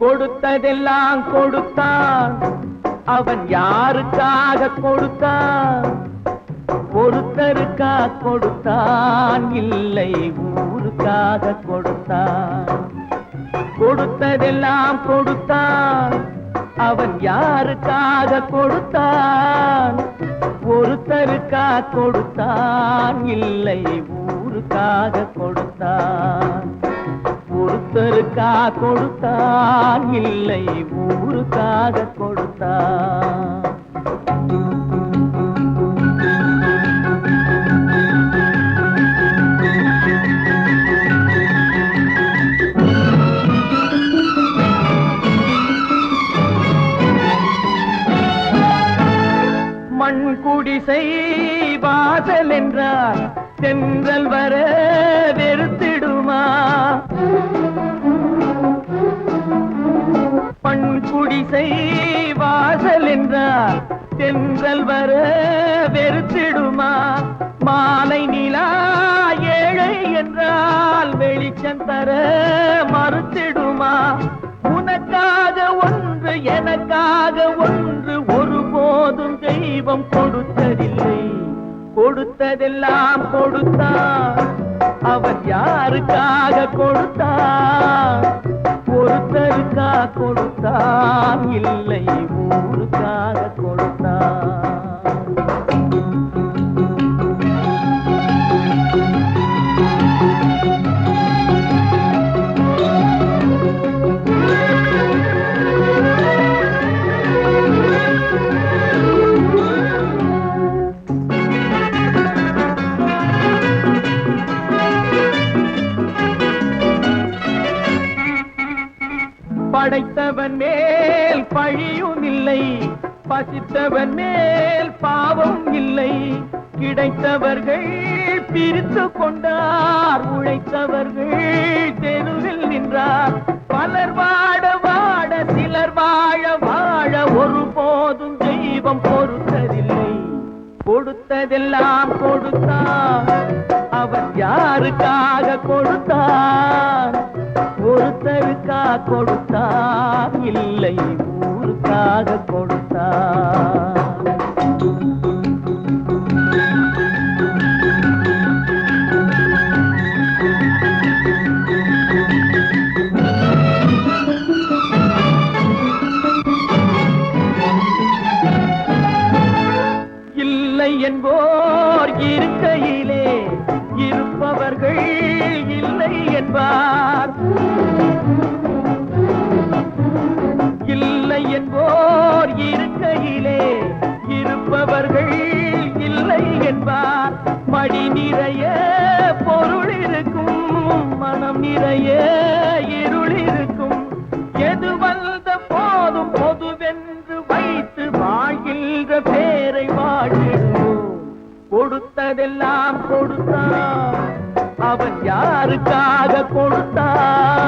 கொடுத்ததெல்லாம் கொடுத்தான், அவன் யாருக்காக கொடுத்தான்? ஒருத்தருக்கா கொடுத்தான், இல்லை ஊருக்காக கொடுத்தான். கொடுத்ததெல்லாம் கொடுத்தான், அவன் யாருக்காக கொடுத்தான்? ஒருத்தருக்கா கொடுத்தான், இல்லை ஊருக்காக கொடுத்தான். ஒருத்தருக்கா கொடுத்தான், இல்லை ஊருக்காக கொடுத்தான். மண் குடிசை வாசல் என்றால் தென்றல் வர வெறுத்திடுமா? மண் குடிசை வாசல் என்றால் தென்றல் வர வெறுத்திடுமா? மாலை நிலா ஏழை என்றால் வெளிச்சம் தர மறுத்திடுமா? உனக்காக ஒன்று எனக்காக ஒன்று ஒருபோதும் தெய்வம் கொடுத்ததில்லை. கொடுத்ததெல்லாம் கொடுத்தான், அவன் யாருக்காக கொடுத்தான்? ஒருத்தருக்கா கொடுத்தான், இல்லை ஊருக்காக கொடுத்தான். படைத்தவன் மேல் பழியும் இல்லை, பசித்தவன் மேல் பாவம் இல்லை. கிடைத்தவர்கள் பிரித்து கொண்டார், உழைத்தவர்கள் தெருவில் நின்றார். பலர் வாட வாட சிலர் வாழ வாழ ஒருபோதும் தெய்வம் பொறுத்ததில்லை. கொடுத்ததெல்லாம் கொடுத்தான், அவன் யாருக்காக கொடுத்தான்? ஒருத்தருக்கா கொடுத்தான், இல்லை ஊருக்காக கொடுத்தான். இல்லை என்போர் இருக்கையிலே இருப்பவர்கள் இல்லை என்பார். இல்லை என்போர் இருக்கையிலே இருப்பவர்கள் இல்லை என்பார். மடி நிறைய பொருள் இருக்கும், மனம் நிறைய இருள் இருக்கும். எது வந்த போதும் பொதுவென்று வைத்து வாழ்கின்ற பேரை வாழ்கிறோம். கொடுத்ததெல்லாம் கொடுத்தான், அவன் யாருக்காக கொடுத்தான்?